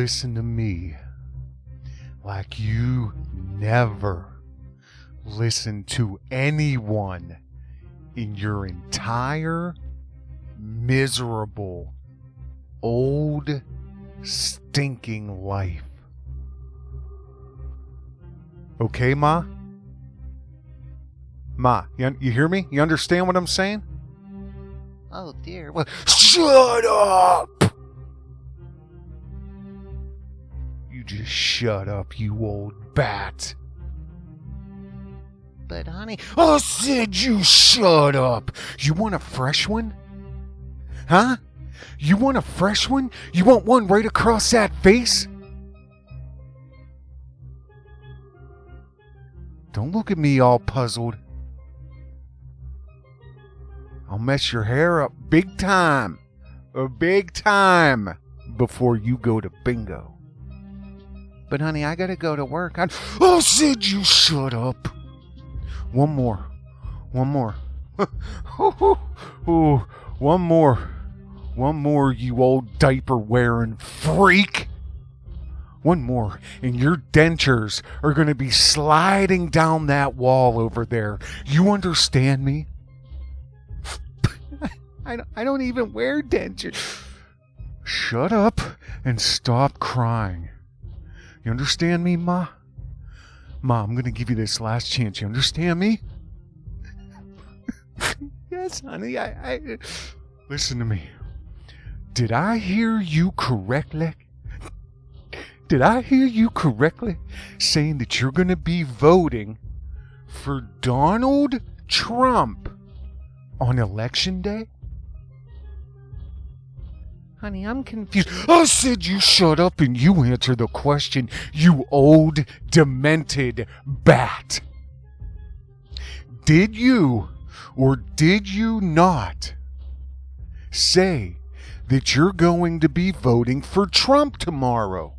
listen to me like you never listen to anyone in your entire miserable, old, stinking life. Okay, Ma? Ma, you hear me? You understand what I'm saying? Oh dear. Well, shut up! You just shut up, you old bat. but honey, I said you shut up. You want a fresh one? Huh? You want a fresh one? You want one right across that face? Don't look at me all puzzled. I'll mess your hair up big time. Big time before you go to bingo. but honey, I gotta go to work. I said you shut up. One more. One more, you old diaper-wearing freak. One more, and your dentures are going to be sliding down that wall over there. You understand me? I don't even wear dentures. Shut up and stop crying. You understand me, Ma? Ma, I'm going to give you this last chance. You understand me? Yes, honey, I... Listen to me. Did I hear you correctly? Did I hear you correctly saying that you're going to be voting for Donald Trump on Election Day? Honey, I'm confused. I said you shut up and you answer the question, you old, demented bat. Did you or did you not say that you're going to be voting for Trump tomorrow?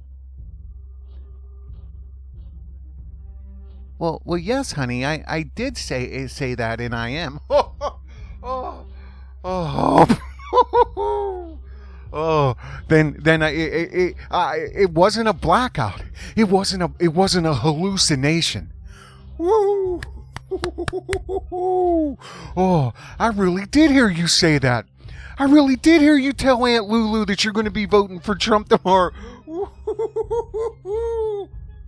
Well, yes, honey, I did say that, and I am. Then it wasn't a blackout. It wasn't a hallucination. Woo! Oh, I really did hear you say that. I really did hear you tell Aunt Lulu that you're going to be voting for Trump tomorrow.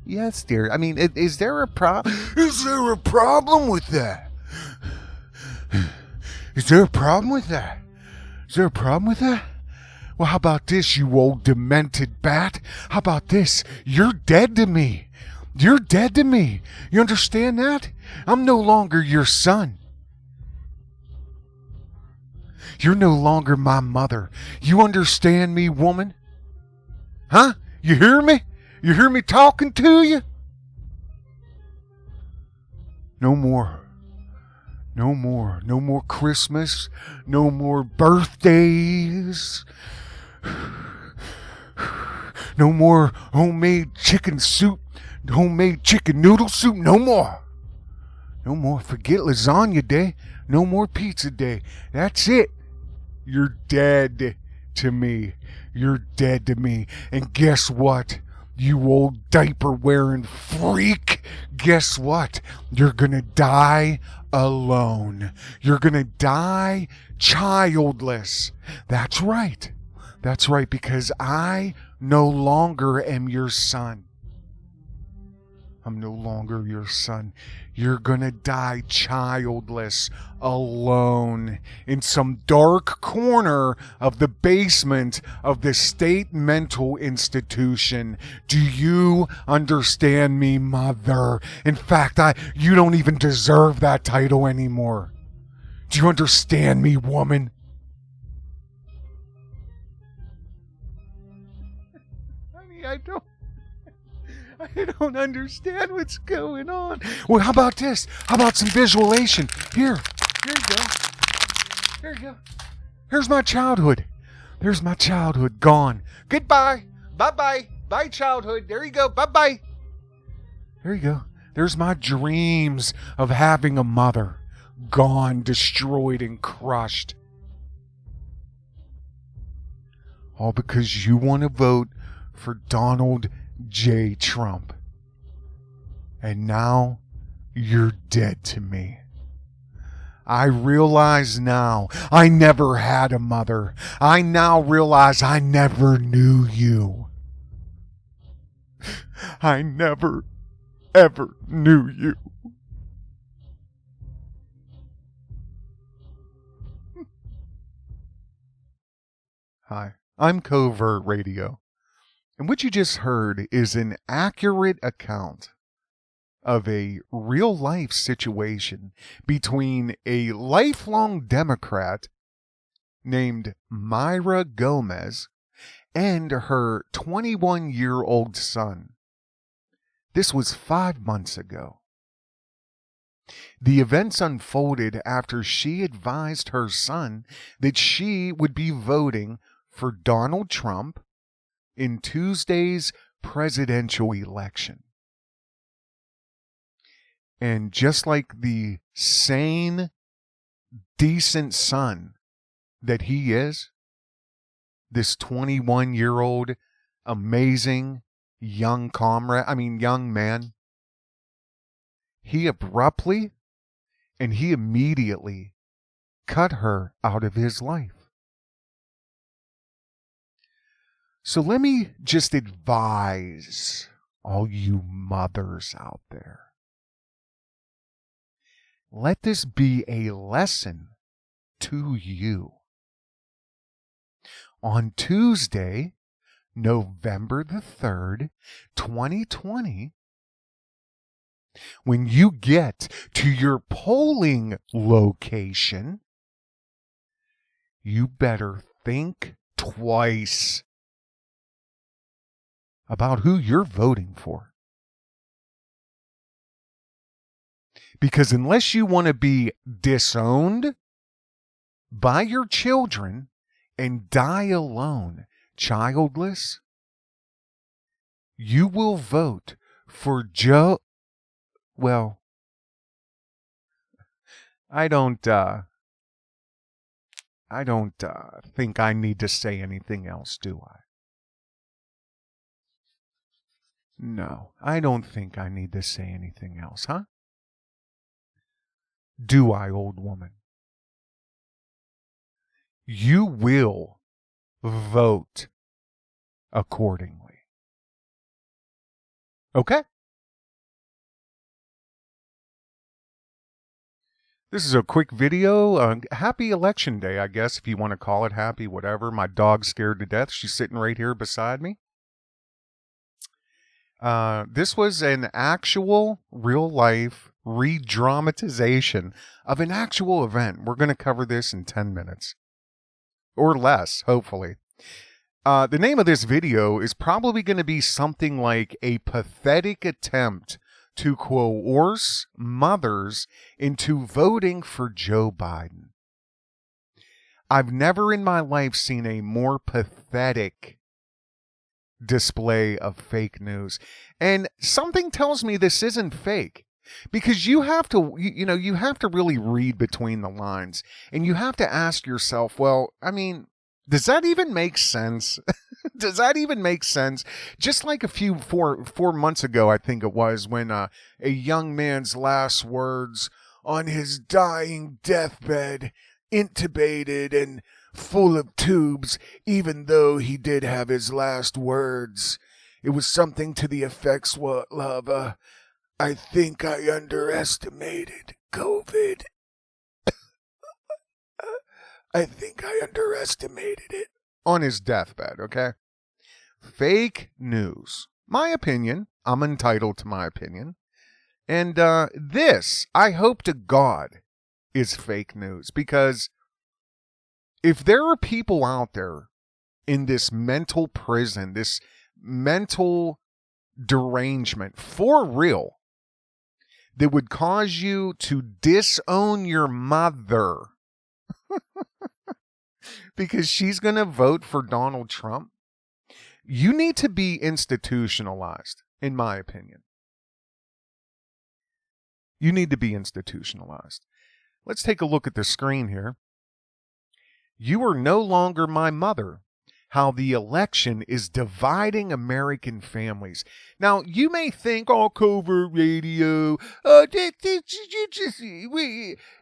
Yes, dear. I mean, is there a problem? Is there a problem with that? Is there a problem with that? Is there a problem with that? Well, how about this, you old demented bat? How about this? You're dead to me. You're dead to me. You understand that? I'm no longer your son. You're no longer my mother. You understand me, woman? Huh? You hear me? You hear me talking to you? No more. No more. No more Christmas. No more birthdays. No more homemade chicken soup. Homemade chicken noodle soup. No more. No more. Forget lasagna day. No more pizza day. That's it. You're dead to me. You're dead to me. And guess what? You old diaper-wearing freak. Guess what? You're gonna die alone. You're gonna die childless. That's right. That's right, because I no longer am your son. I'm no longer your son. You're gonna die childless, alone, in some dark corner of the basement of the state mental institution. Do you understand me, mother? In fact, you don't even deserve that title anymore. Do you understand me, woman? Honey, I don't understand what's going on. Well, how about this? How about some visualization? Here you go. Here you go. Here's my childhood. There's my childhood gone. Goodbye. Bye-bye. Bye, childhood. There you go. Bye-bye. There you go. There's my dreams of having a mother. Gone, destroyed, and crushed. All because you want to vote for Donald J. Trump. And now you're dead to me. I realize now I never had a mother. I now realize I never knew you. I never, ever knew you. Hi, I'm Covert Radio. And what you just heard is an accurate account of a real-life situation between a lifelong Democrat named Mayra Gomez and her 21-year-old son. This was 5 months ago. The events unfolded after she advised her son that she would be voting for Donald Trump in Tuesday's presidential election. And just like the sane, decent son that he is, this 21-year-old amazing young man, he abruptly and he immediately cut her out of his life. So let me just advise all you mothers out there. Let this be a lesson to you. On Tuesday, November the 3rd, 2020, when you get to your polling location, you better think twice about who you're voting for. Because unless you want to be disowned by your children and die alone, childless, you will vote for Joe. Well, I don't think I need to say anything else, do I? No, I don't think I need to say anything else, huh? Do I, old woman? You will vote accordingly. Okay? This is a quick video. Happy election day, I guess, if you want to call it happy, whatever. My dog's scared to death. She's sitting right here beside me. This was an actual, real-life re-dramatization of an actual event. We're going to cover this in 10 minutes. Or less, hopefully. The name of this video is probably going to be something like a pathetic attempt to coerce mothers into voting for Joe Biden. I've never in my life seen a more pathetic display of fake news. And something tells me this isn't fake. Because you have to, you have to really read between the lines. And you have to ask yourself, well, I mean, does that even make sense? Does that even make sense? Just like four months ago, I think it was, when a young man's last words on his dying deathbed, intubated and full of tubes, even though he did have his last words. It was something to the effects, what, love, I think I underestimated COVID. I think I underestimated it. On his deathbed, okay? Fake news. My opinion. I'm entitled to my opinion. And this, I hope to God, is fake news. Because if there are people out there in this mental prison, this mental derangement, for real, that would cause you to disown your mother because she's going to vote for Donald Trump, you need to be institutionalized, in my opinion. You need to be institutionalized. Let's take a look at the screen here. You are no longer my mother. how the election is dividing American families. Now, you may think, oh, Covert Radio,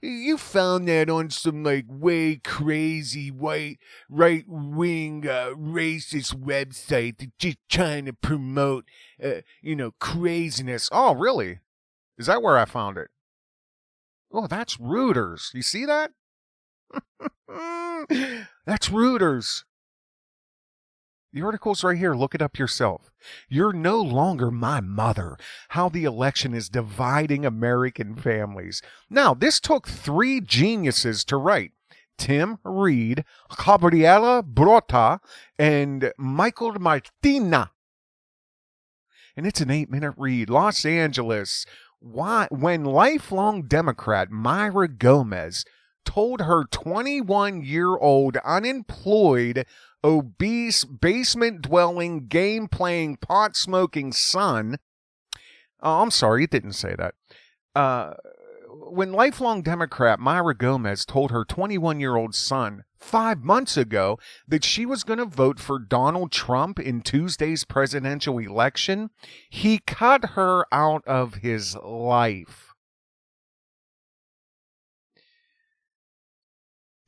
you found that on some, like, way crazy white right-wing racist website that's just trying to promote, craziness. Oh, really? Is that where I found it? Oh, that's REUTERS. You see that? That's REUTERS. The article's right here. Look it up yourself. You're no longer my mother. How the election is dividing American families. Now, this took 3 geniuses to write. Tim Reed, Gabriela Brota, and Michael Martina. And it's an 8-minute read. Los Angeles. When lifelong Democrat Mayra Gomez told her 21-year-old unemployed, obese, basement-dwelling, game-playing, pot-smoking son... Oh, I'm sorry, it didn't say that. When lifelong Democrat Mayra Gomez told her 21-year-old son 5 months ago that she was going to vote for Donald Trump in Tuesday's presidential election, he cut her out of his life.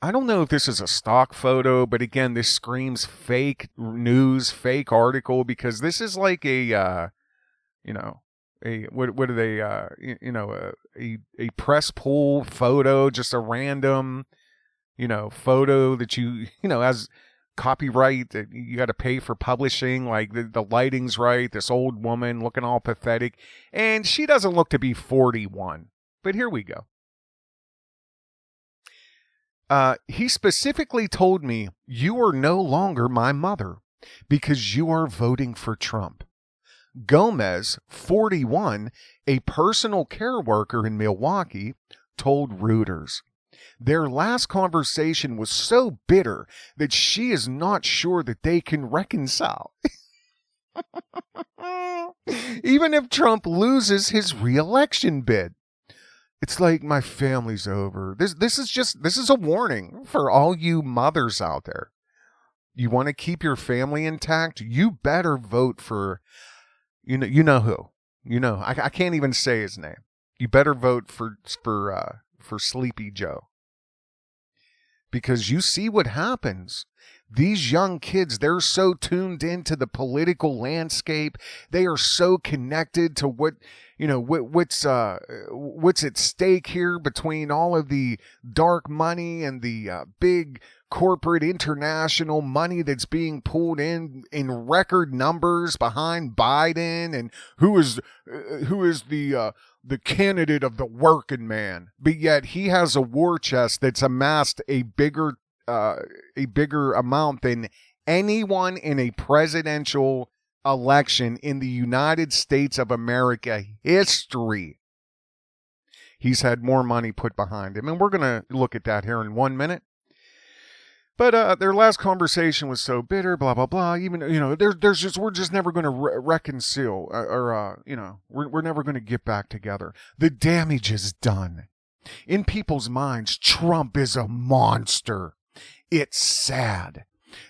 I don't know if this is a stock photo, but again, this screams fake news, fake article, because this is like a what are they, a press pool photo, just a random, photo that has copyright that you got to pay for publishing. Like the lighting's right. This old woman looking all pathetic, and she doesn't look to be 41. But here we go. He specifically told me, "You are no longer my mother because you are voting for Trump." Gomez, 41, a personal care worker in Milwaukee, told REUTERS. Their last conversation was so bitter that she is not sure that they can reconcile. Even if Trump loses his re-election bid. It's like, my family's over. This is a warning for all you mothers out there. You want to keep your family intact? You better vote for, you know who. I can't even say his name. You better vote for Sleepy Joe. Because you see what happens. These young kids, they're so tuned into the political landscape. They are so connected to what's at stake here between all of the dark money and the big corporate international money that's being pulled in record numbers behind Biden, and who is the candidate of the working man. But yet he has a war chest that's amassed a bigger amount than anyone in a presidential election in the United States of America history. He's had more money put behind him, and we're going to look at that here in 1 minute. But their last conversation was so bitter, blah blah blah. Even we're just never going to reconcile, we're never going to get back together. The damage is done. In people's minds, Trump is a monster. It's sad.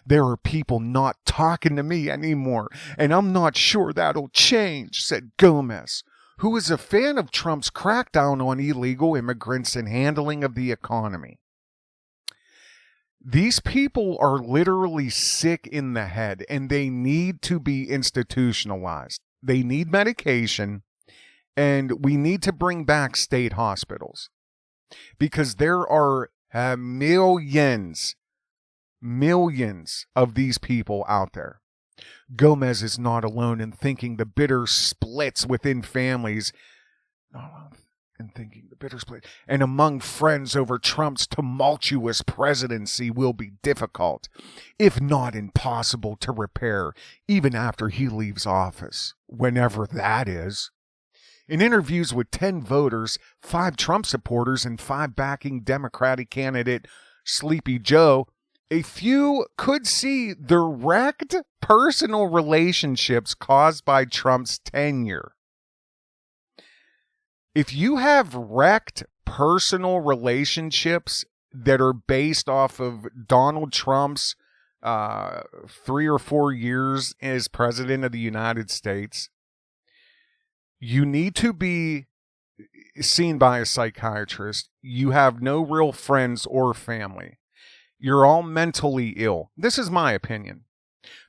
There are people not talking to me anymore, and I'm not sure that'll change, said Gomez, who is a fan of Trump's crackdown on illegal immigrants and handling of the economy. These people are literally sick in the head, and they need to be institutionalized. They need medication, and we need to bring back state hospitals, because there are millions of these people out there. Gomez is not alone in thinking the bitter splits within families. And among friends over Trump's tumultuous presidency will be difficult, if not impossible, to repair, even after he leaves office, whenever that is. In interviews with 10 voters, 5 Trump supporters, and 5 backing Democratic candidate Sleepy Joe, a few could see direct personal relationships caused by Trump's tenure. If you have wrecked personal relationships that are based off of Donald Trump's 3 or 4 years as president of the United States, you need to be seen by a psychiatrist. You have no real friends or family. You're all mentally ill. This is my opinion.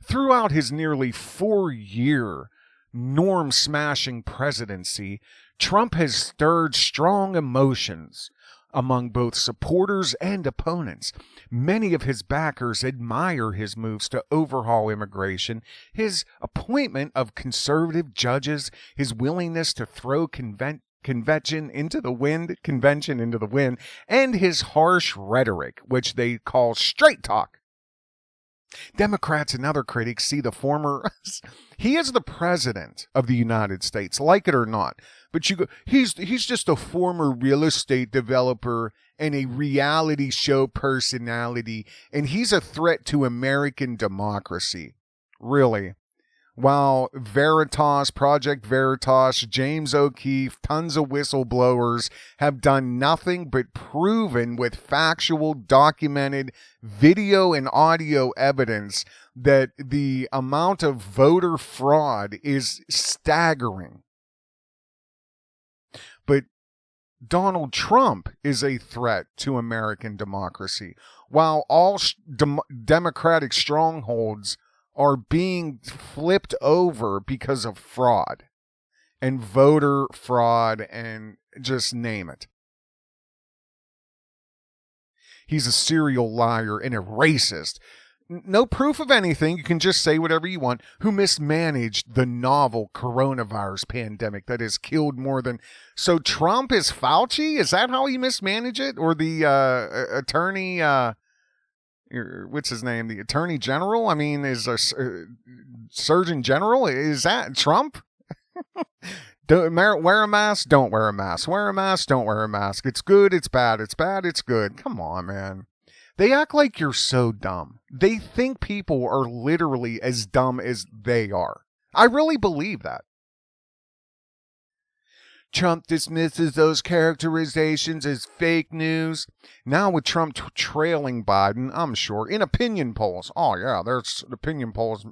Throughout his nearly 4-year norm-smashing presidency, Trump has stirred strong emotions among both supporters and opponents. Many of his backers admire his moves to overhaul immigration, his appointment of conservative judges, his willingness to throw convention into the wind, and his harsh rhetoric, which they call straight talk. Democrats and other critics see the former, he is the president of the United States, like it or not. But you go, he's just a former real estate developer and a reality show personality, and he's a threat to American democracy. Really. While Project Veritas, James O'Keefe, tons of whistleblowers have done nothing but proven with factual, documented video and audio evidence that the amount of voter fraud is staggering. But Donald Trump is a threat to American democracy, while all Democratic strongholds are being flipped over because of fraud and voter fraud and just name it. He's a serial liar and a racist. No proof of anything. You can just say whatever you want. Who mismanaged the novel coronavirus pandemic that has killed more than... So Trump is Fauci? Is that how he mismanaged it? Or the attorney... what's his name? The Attorney General? I mean, is a Surgeon General? Is that Trump? Wear a mask? Don't wear a mask. Wear a mask? Don't wear a mask. It's good, it's bad. It's bad, it's good. Come on, man. They act like you're so dumb. They think people are literally as dumb as they are. I really believe that. Trump dismisses those characterizations as fake news. Now with Trump trailing Biden, I'm sure, in opinion polls. Oh, yeah, there's opinion polls.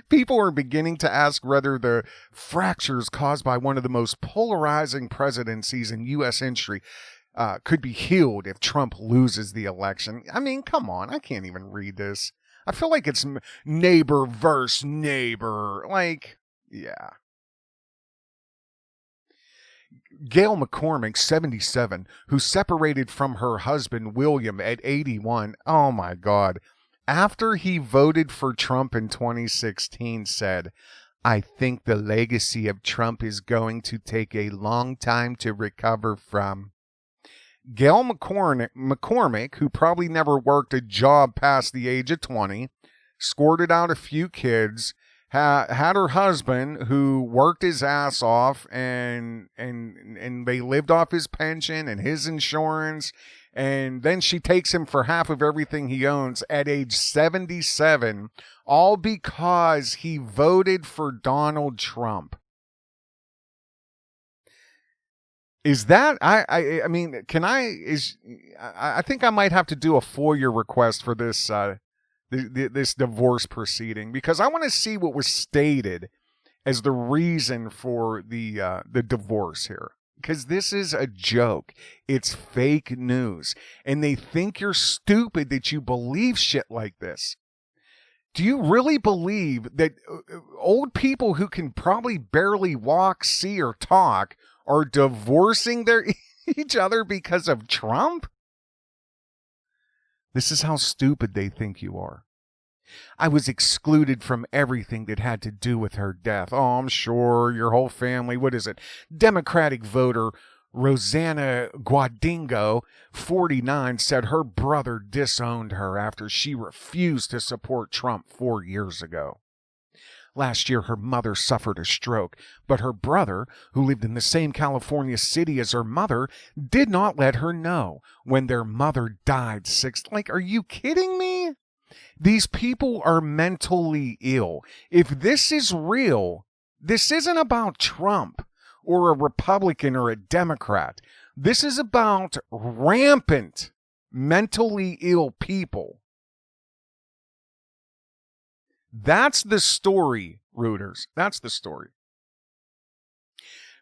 People are beginning to ask whether the fractures caused by one of the most polarizing presidencies in U.S. history could be healed if Trump loses the election. I mean, come on. I can't even read this. I feel like it's neighbor versus neighbor. Like, yeah. Gail McCormick, 77, who separated from her husband William at 81, oh my God, after he voted for Trump in 2016, said, "I think the legacy of Trump is going to take a long time to recover from." Gail McCormick, who probably never worked a job past the age of 20, squirted out a few kids, had her husband who worked his ass off and they lived off his pension and his insurance, and then she takes him for half of everything he owns at age 77, all because he voted for Donald Trump. Is that I mean, can I think I might have to do a FOIA request for this this divorce proceeding, because I want to see what was stated as the reason for the divorce here, because this is a joke. It's fake news, and they think you're stupid that you believe shit like this. Do you really believe that old people who can probably barely walk, see, or talk are divorcing each other because of Trump? This is how stupid they think you are. I was excluded from everything that had to do with her death. Oh, I'm sure your whole family. What is it? Democratic voter Rosanna Guadingo, 49, said her brother disowned her after she refused to support Trump 4 years ago. Last year, her mother suffered a stroke, but her brother, who lived in the same California city as her mother, did not let her know when their mother died Like, are you kidding me? These people are mentally ill. If this is real, this isn't about Trump or a Republican or a Democrat. This is about rampant mentally ill people. That's the story, Reuters. That's the story.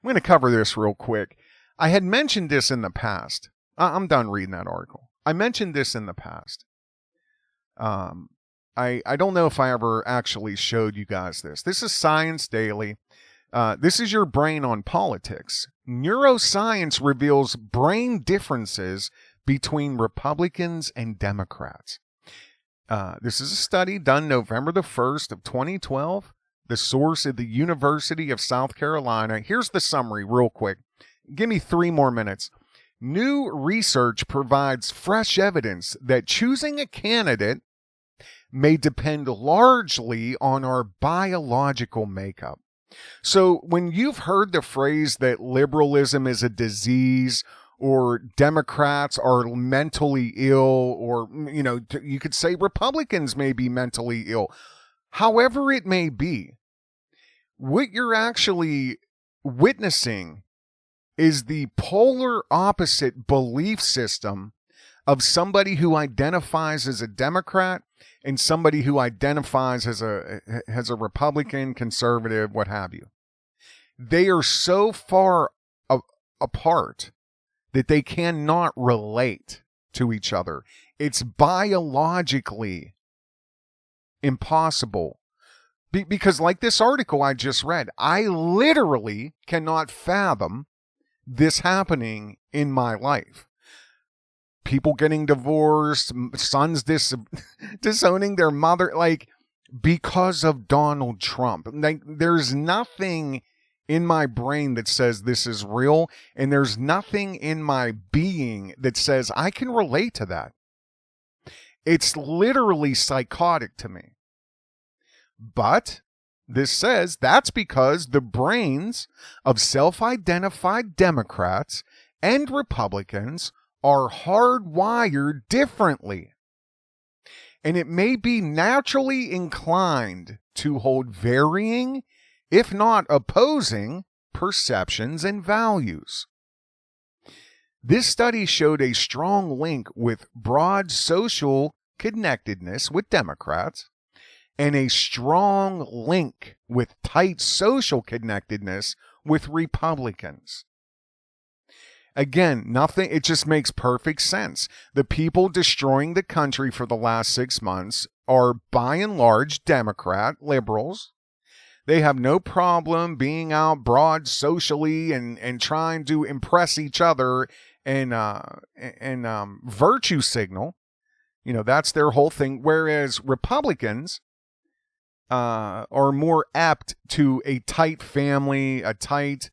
I'm going to cover this real quick. I had mentioned this in the past. I'm done reading that article. I mentioned this in the past. I don't know if I ever actually showed you guys this. This is Science Daily. This is your brain on politics. Neuroscience reveals brain differences between Republicans and Democrats. This is a study done November the 1st of 2012. The source at the University of South Carolina. Here's the summary real quick. Give me 3 more minutes. New research provides fresh evidence that choosing a candidate may depend largely on our biological makeup. So when you've heard the phrase that liberalism is a disease, or Democrats are mentally ill, or, you could say Republicans may be mentally ill, however it may be, what you're actually witnessing is the polar opposite belief system of somebody who identifies as a Democrat and somebody who identifies as a Republican, conservative, what have you. They are so far apart that they cannot relate to each other. It's biologically impossible. Because like this article I just read, I literally cannot fathom this happening in my life. People getting divorced, sons disowning their mother, because of Donald Trump. There's nothing in my brain that says this is real, and there's nothing in my being that says I can relate to that. It's literally psychotic to me. But this says that's because the brains of self-identified Democrats and Republicans are hardwired differently. And it may be naturally inclined to hold varying, if not opposing, perceptions and values. This study showed a strong link with broad social connectedness with Democrats and a strong link with tight social connectedness with Republicans. Again, nothing, it just makes perfect sense. The people destroying the country for the last 6 months are by and large Democrat liberals. They have no problem being out broad socially and trying to impress each other and virtue signal. That's their whole thing. Whereas Republicans are more apt to a tight family, a tight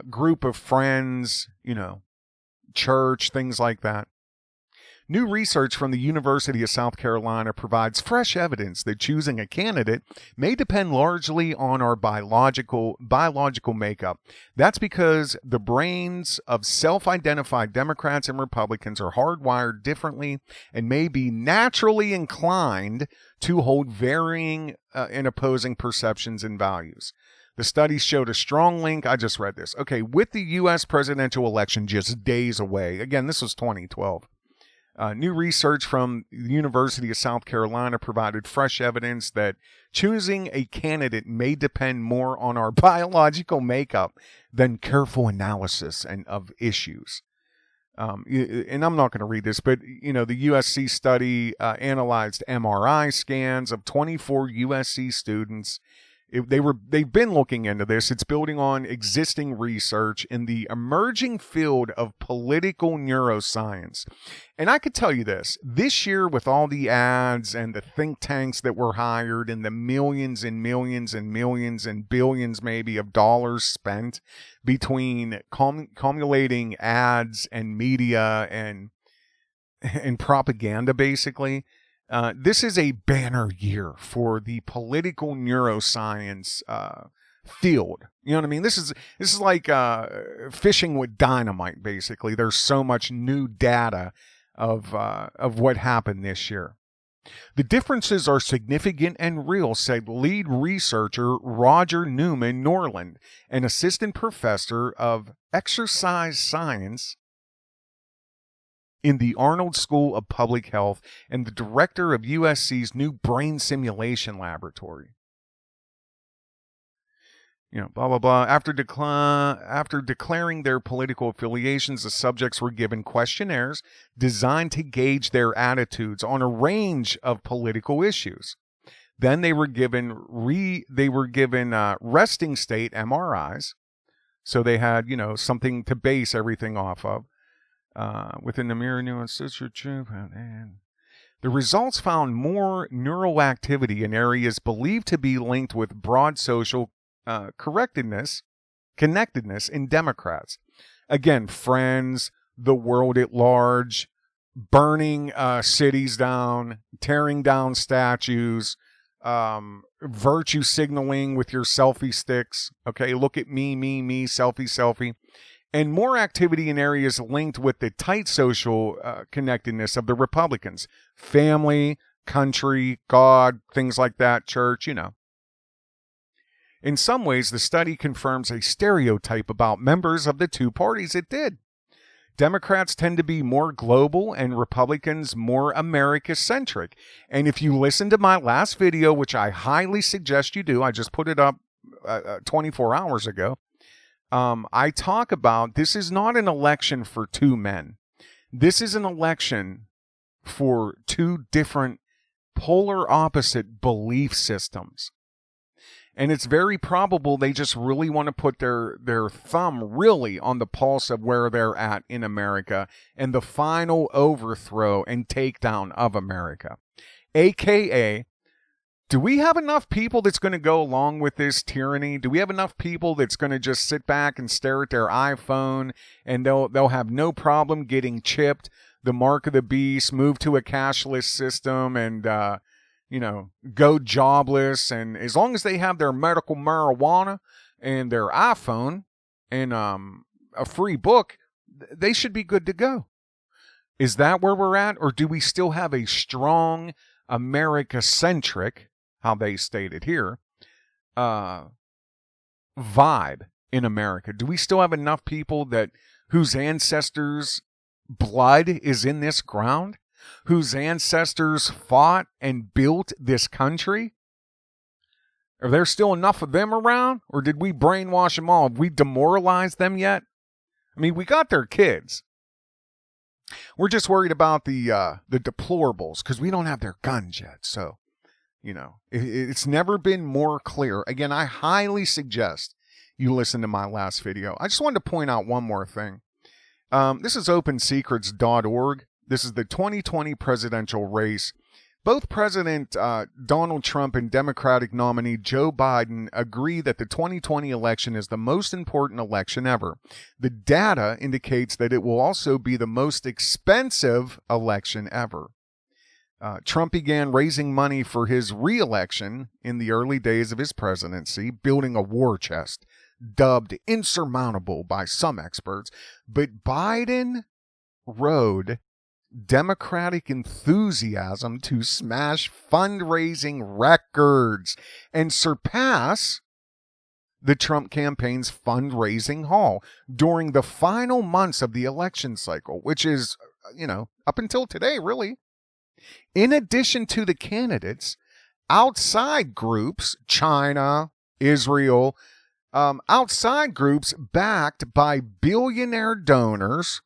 group of friends, church, things like that. New research from the University of South Carolina provides fresh evidence that choosing a candidate may depend largely on our biological makeup. That's because the brains of self-identified Democrats and Republicans are hardwired differently and may be naturally inclined to hold varying and opposing perceptions and values. The study showed a strong link. I just read this. Okay, with the U.S. presidential election just days away. Again, this was 2012. New research from the University of South Carolina provided fresh evidence that choosing a candidate may depend more on our biological makeup than careful analysis of issues. And I'm not going to read this, but the USC study analyzed MRI scans of 24 USC students. They've been looking into this. It's building on existing research in the emerging field of political neuroscience. And I could tell you this year, with all the ads and the think tanks that were hired and the millions and millions and millions and billions maybe of dollars spent between cumulating ads and media and propaganda, basically, this is a banner year for the political neuroscience field. You know what I mean? This is like fishing with dynamite. Basically, there's so much new data of what happened this year. The differences are significant and real, said lead researcher Roger Newman Norland, an assistant professor of exercise science in the Arnold School of Public Health and the director of USC's new brain simulation laboratory. Blah, blah, blah. After declaring their political affiliations, the subjects were given questionnaires designed to gauge their attitudes on a range of political issues. Then they were given resting state MRIs, so they had something to base everything off of. Within the mirror nuance, the results found more neural activity in areas believed to be linked with broad social connectedness in Democrats. Again, friends, the world at large, burning cities down, tearing down statues, virtue signaling with your selfie sticks. Okay, look at me, selfie. And more activity in areas linked with the tight social connectedness of the Republicans. Family, country, God, things like that, church, In some ways, the study confirms a stereotype about members of the two parties. It did. Democrats tend to be more global and Republicans more America-centric. And if you listen to my last video, which I highly suggest you do, I just put it up 24 hours ago, I talk about this is not an election for two men. This is an election for two different polar opposite belief systems. And it's very probable they just really want to put their thumb really on the pulse of where they're at in America and the final overthrow and takedown of America. AKA, do we have enough people that's going to go along with this tyranny? Do we have enough people that's going to just sit back and stare at their iPhone and they'll have no problem getting chipped, the mark of the beast, move to a cashless system and go jobless, and as long as they have their medical marijuana and their iPhone and a free book, they should be good to go. Is that where we're at, or do we still have a strong America-centric, how they stated here, vibe in America? Do we still have enough people whose ancestors' blood is in this ground? Whose ancestors fought and built this country? Are there still enough of them around? Or did we brainwash them all? Have we demoralized them yet? I mean, we got their kids. We're just worried about the deplorables because we don't have their guns yet. So, it's never been more clear. Again, I highly suggest you listen to my last video. I just wanted to point out one more thing. This is opensecrets.org. This is the 2020 presidential race. Both President Donald Trump and Democratic nominee Joe Biden agree that the 2020 election is the most important election ever. The data indicates that it will also be the most expensive election ever. Trump began raising money for his re-election in the early days of his presidency, building a war chest, dubbed insurmountable by some experts. But Biden rode Democratic enthusiasm to smash fundraising records and surpass the Trump campaign's fundraising haul during the final months of the election cycle, which is, up until today, really. In addition to the candidates, outside groups, China, Israel, outside groups backed by billionaire donors,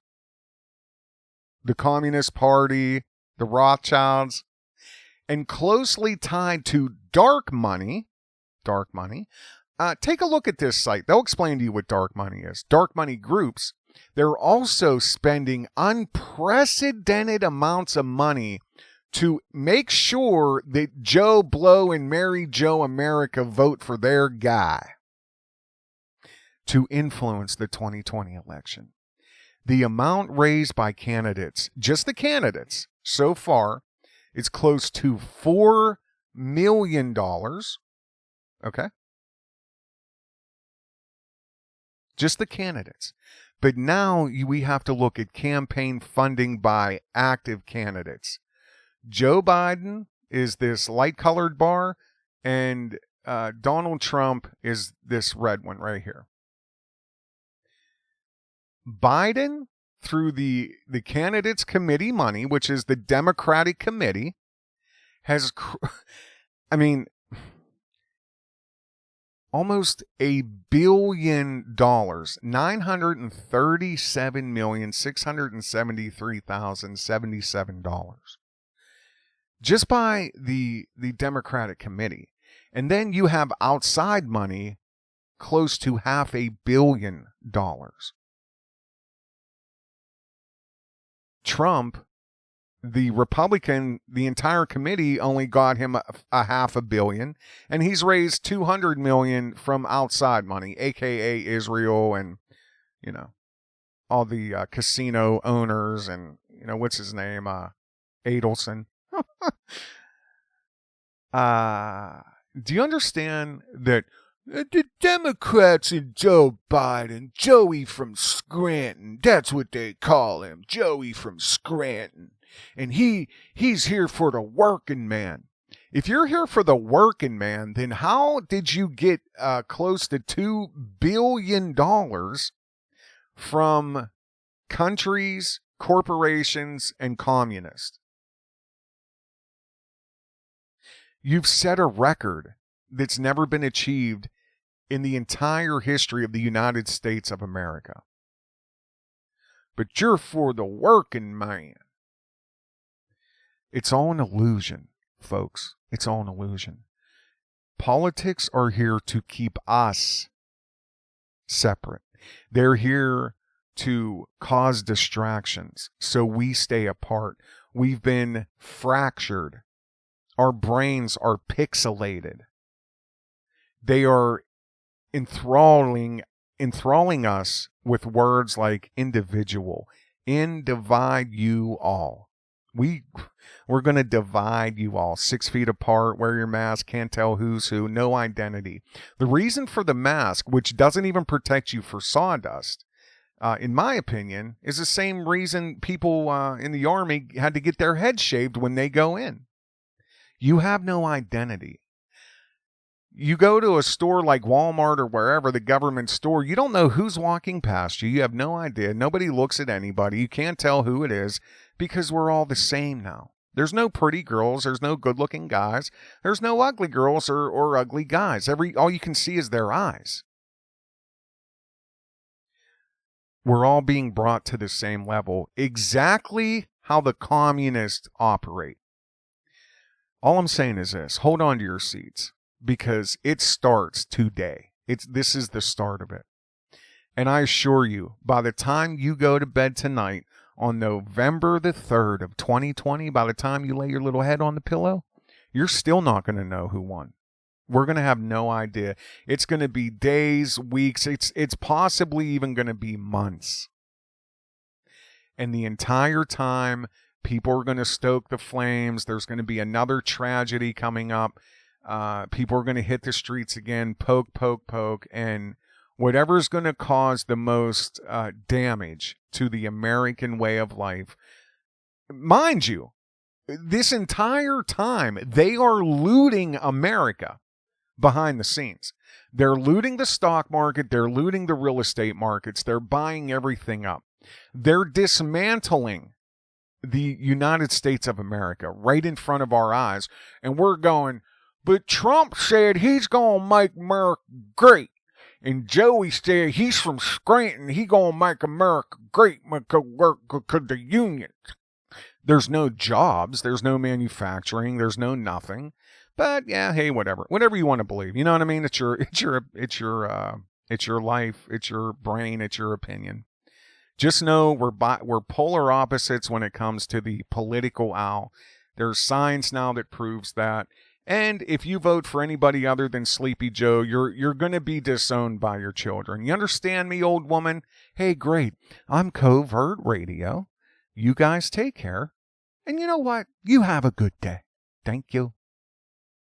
the Communist Party, the Rothschilds, and closely tied to dark money. Take a look at this site. They'll explain to you what dark money is. Dark money groups, they're also spending unprecedented amounts of money to make sure that Joe Blow and Mary Jo America vote for their guy to influence the 2020 election. The amount raised by candidates, just the candidates, so far, is close to $4 million. Okay? Just the candidates. But now we have to look at campaign funding by active candidates. Joe Biden is this light-colored bar, and Donald Trump is this red one right here. Biden through the candidates committee money, which is the Democratic committee, has, I mean, almost $1 billion, $937,673,077, just by the Democratic committee. And then you have outside money close to $500 million. Trump, the Republican, the entire committee only got him a $500 million, and he's raised $200 million from outside money, aka Israel, and all the casino owners, and what's his name, Adelson. Do you understand that the Democrats and Joe Biden, Joey from Scranton, that's what they call him, Joey from Scranton, and he's here for the working man. If you're here for the working man, then how did you get close to $2 billion from countries, corporations, and communists? You've set a record that's never been achieved in the entire history of the United States of America. But you're for the working man. It's all an illusion, folks. It's all an illusion. Politics are here to keep us separate. They're here to cause distractions so we stay apart. We've been fractured. Our brains are pixelated. They are enthralling us with words like individual, divide you all. We're going to divide you all 6 feet apart, wear your mask, can't tell who's who, no identity. The reason for the mask, which doesn't even protect you for sawdust, in my opinion, is the same reason people in the Army had to get their heads shaved when they go in. You have no identity. You go to a store like Walmart or wherever, the government store, you don't know who's walking past you. You have no idea. Nobody looks at anybody. You can't tell who it is because we're all the same now. There's no pretty girls. There's no good-looking guys. There's no ugly girls or ugly guys. All you can see is their eyes. We're all being brought to the same level, exactly how the communists operate. All I'm saying is this: hold on to your seats, because it starts today. This is the start of it. And I assure you, by the time you go to bed tonight on November the 3rd of 2020, by the time you lay your little head on the pillow, you're still not going to know who won. We're going to have no idea. It's going to be days, weeks. It's possibly even going to be months. And the entire time, people are going to stoke the flames. There's going to be another tragedy coming up. People are going to hit the streets again, poke, and whatever's going to cause the most damage to the American way of life. Mind you, this entire time, they are looting America behind the scenes. They're looting the stock market. They're looting the real estate markets. They're buying everything up. They're dismantling the United States of America right in front of our eyes. And we're going, but Trump said he's going to make America great. And Joey said he's from Scranton. He going to make America great because the unions. There's no jobs. There's no manufacturing. There's no nothing. But yeah, hey, whatever you want to believe. You know what I mean? It's your life. It's your brain. It's your opinion. Just know we're polar opposites when it comes to the political aisle. There's science now that proves that. And if you vote for anybody other than Sleepy Joe, you're going to be disowned by your children. You understand me, old woman? Hey, great. I'm Covert Radio. You guys take care. And you know what? You have a good day. Thank you.